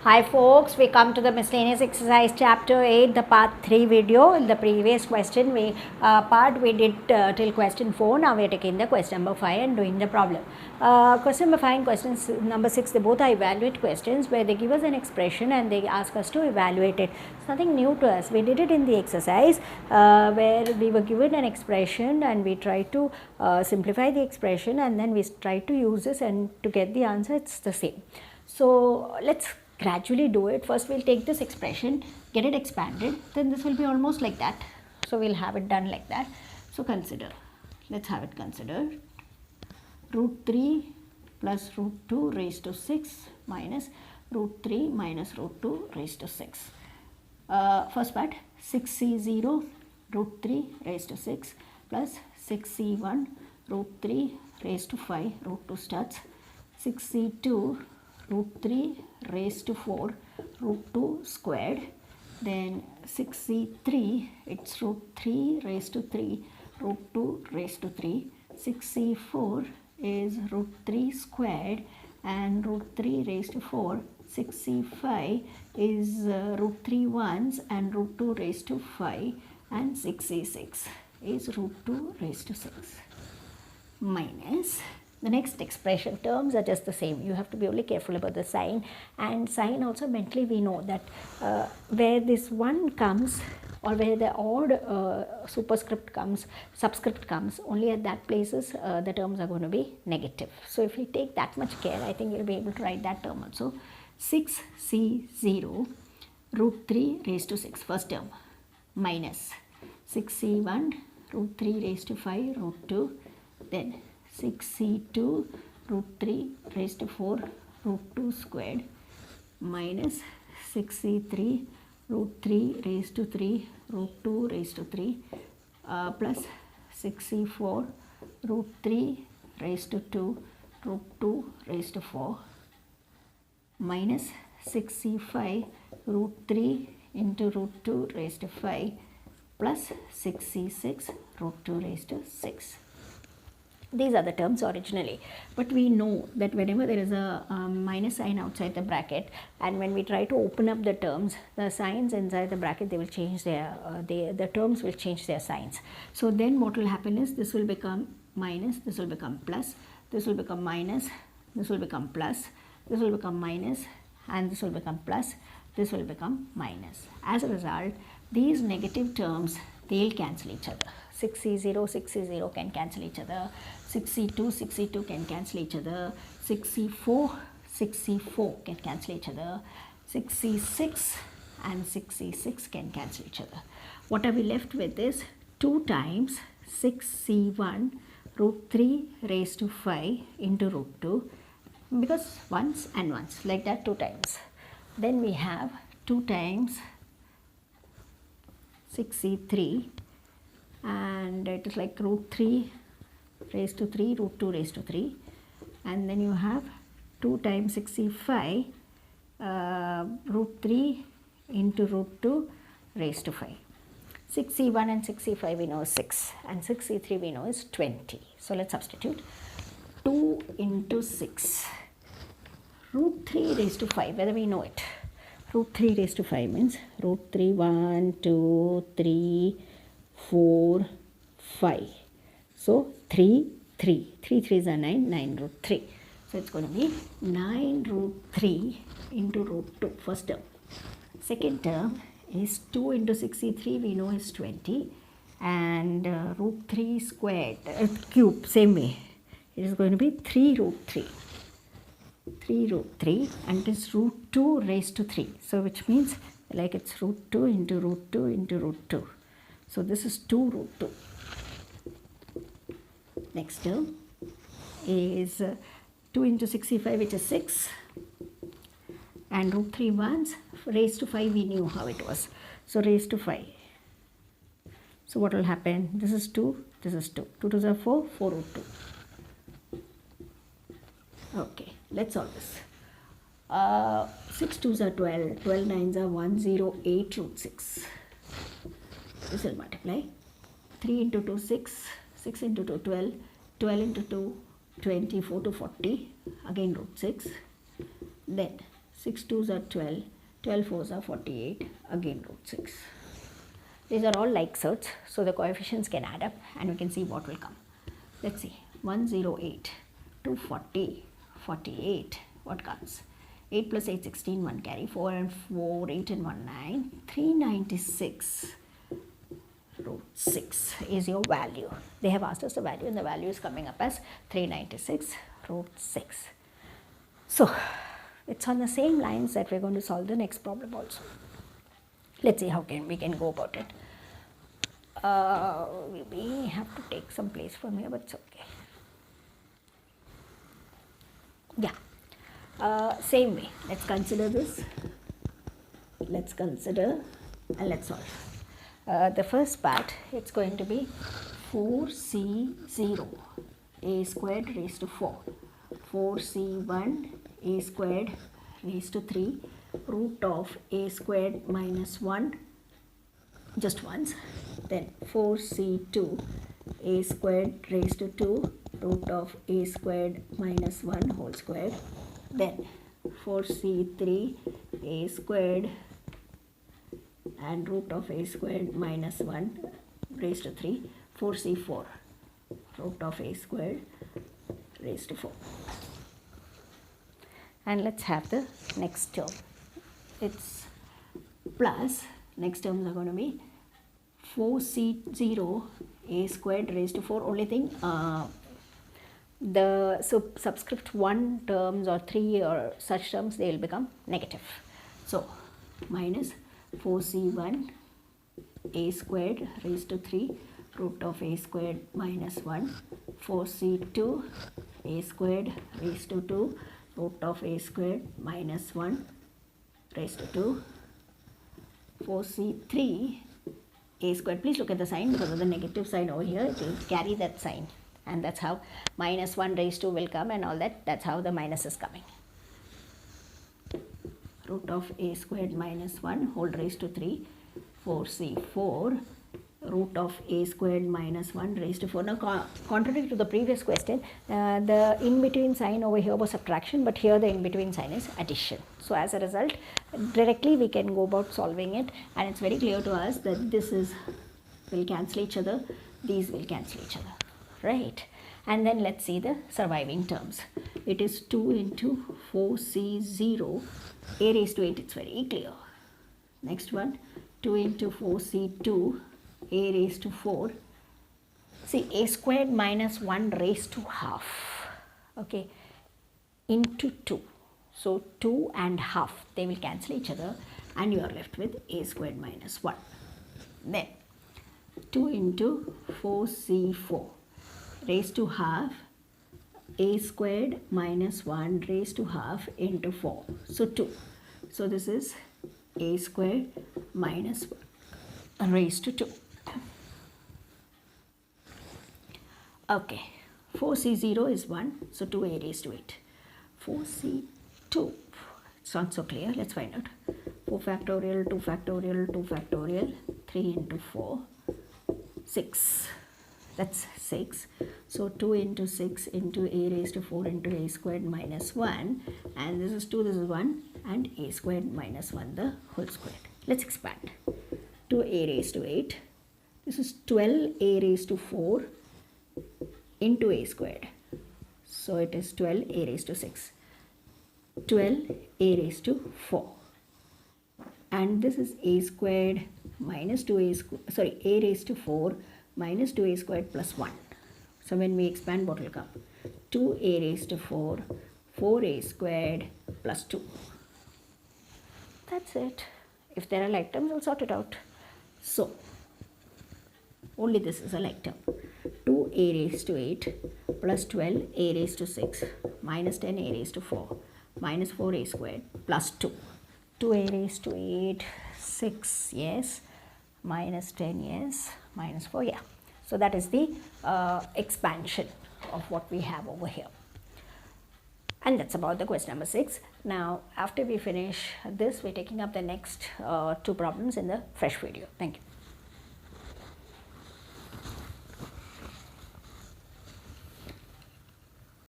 Hi folks, we come to the miscellaneous exercise chapter 8, the part 3 video. In the previous question we did till question 4. Now we are taking the question number 5 and doing the problem. Question number 5 and question number 6, they both are evaluate questions where they give us an expression and they ask us to evaluate it. It's nothing new to us. We did it in the exercise where we were given an expression and we tried to simplify the expression and then we tried to use this, and to get the answer it's the same. So let's gradually do it. First we'll take this expression, get it expanded, then this will be almost like that. So we'll have it done like that. So consider, let's have it considered. Root 3 plus root 2 raised to 6 minus root 3 minus root 2 raised to 6. First part, 6c0 root 3 raised to 6 plus 6c1 root 3 raised to 5 root 2 starts, 6c2 root 3 raised to 4 root 2 squared, then 6c3 it's root 3 raised to 3 root 2 raised to 3, 6c4 is root 3 squared and root 3 raised to 4, 6c5 is root 3 once and root 2 raised to 5, and 6c6 is root 2 raised to 6 minus the next expression. Terms are just the same. You have to be only careful about the sign, and sign also mentally we know that where this 1 comes or where the odd subscript comes, only at that places the terms are going to be negative. So if we take that much care, I think you'll be able to write that term also. 6c0 root 3 raised to 6 first term minus 6c1 root 3 raised to 5 root 2, then 6c2 root 3 raised to 4 root 2 squared minus 6c3 root 3 raised to 3 root 2 raised to 3 plus 6c4 root 3 raised to 2 root 2 raised to 4 minus 6c5 root 3 into root 2 raised to 5 plus 6c6 root 2 raised to 6. These are the terms originally, but we know that whenever there is a minus sign outside the bracket and when we try to open up the terms, the signs inside the bracket, they will change their the terms will change their signs. So then what will happen is this will become minus, this will become plus, this will become minus, this will become plus, this will become minus, and this will become plus, this will become minus. As a result, these negative terms, they will cancel each other. 6c0 can cancel each other, 6c2 can cancel each other, 6c4 can cancel each other, 6c6 and 6c6 can cancel each other. What are we left with is 2 times 6c1 root 3 raised to 5 into root 2, because once and once like that 2 times. Then we have 2 times 6c3 and it is like root 3 raised to 3 root 2 raised to 3, and then you have 2 times 6c5 root 3 into root 2 raised to 5. 6c1 and 6c5 we know is 6 and 6c3 we know is 20. So let's substitute 2 into 6 root 3 raised to 5, whether we know it. Root 3 raised to 5 means root 3 1 2 3 4 5. So 3 3's are 9 root 3. So it's going to be 9 root 3 into root 2 first term. Second term is 2 into 6c3 we know is 20, and root 3 squared cube same way, it is going to be 3 root 3 and it is root 2 raised to 3. So which means like it's root 2 into root 2 into root 2. So this is 2 root 2. Next term is 2 into 6c5 which is 6, and root 3 once raised to 5 we knew how it was. So raised to 5. So what will happen? This is 2, this is 2. 2 2s are 4, 4 root 2. Okay, let's solve this. 6 2s are 12, 12 9s are 108 root 6. This will multiply 3 into 2 6, 6 into 2 12, 12 into 2 24 to 40, again root 6, then 6 2s are 12, 12 4s are 48, again root 6. These are all like certs, so the coefficients can add up and we can see what will come. Let's see, 108, 240, 48, what comes? 8 plus 8, 16, 1 carry, 4 and 4, 8 and 1, 9, 396 root 6 is your value. They have asked us the value and the value is coming up as 396 root 6. So, it's on the same lines that we're going to solve the next problem also. Let's see how we can go about it. We may have to take some place from here, but it's okay. Yeah, same way. Let's consider this. Let's consider and let's solve. The first part, it's going to be 4c0 a squared raised to 4, 4c1 a squared raised to 3, root of a squared minus 1 just once, then 4c2 a squared raised to 2, root of a squared minus 1 whole squared, then 4c3 a squared and root of a squared minus 1 raised to 3, 4c4 root of a squared raised to 4. And let's have the next term. It's plus, next terms are going to be 4c0 a squared raised to 4. Only thing, the subscript 1 terms or 3 or such terms, they will become negative. So, minus 4c1 a squared raised to 3 root of a squared minus 1, 4c2 a squared raised to 2 root of a squared minus 1 raised to 2, 4c3 a squared. Please look at the sign, because of the negative sign over here, it will carry that sign, and that's how minus 1 raised to will come and all that. That's how the minus is coming. Root of a squared minus 1 whole raised to 3, 4c4 root of a squared minus 1 raised to 4. Now, contrary to the previous question, the in-between sign over here was subtraction, but here the in-between sign is addition. So, as a result, directly we can go about solving it, and it's very clear to us that this will cancel each other, these will cancel each other, right? And then let's see the surviving terms. It is 2 into 4c0 a raised to 8, it's very clear. Next one, 2 into 4c2 a raised to 4. See, a squared minus 1 raised to half, okay, into 2. So, 2 and half, they will cancel each other and you are left with a squared minus 1. Then, 2 into 4c4 raised to half, a squared minus 1 raised to half into 4. So, 2. So, this is a squared minus 1 raised to 2. Okay, 4c0 is 1, so 2a raised to 8. 4c2, it's not so clear, let's find out. 4 factorial, 2 factorial, 2 factorial, 3 into 4, 6. That's 6. So 2 into 6 into a raised to 4 into a squared minus 1, and this is 2, this is 1, and a squared minus 1 the whole squared. Let's expand. 2a raised to 8. This is 12a raised to 4 into a squared. So it is 12a raised to 6. 12a raised to 4. And this is a squared minus 2a squared, sorry, a raised to 4 minus 2a squared plus 1. So when we expand, what will come? 2a raised to 4, 4a squared plus 2. That's it. If there are like terms, we'll sort it out. So, only this is a like term. 2a raised to 8 plus 12a raised to 6 minus 10a raised to 4 minus 4a squared plus 2. 2a raised to 8, 6, yes, minus 10, yes, minus 4, yeah. So that is the expansion of what we have over here. And that's about the question number 6. Now, after we finish this, we're taking up the next 2 problems in the fresh video. Thank you.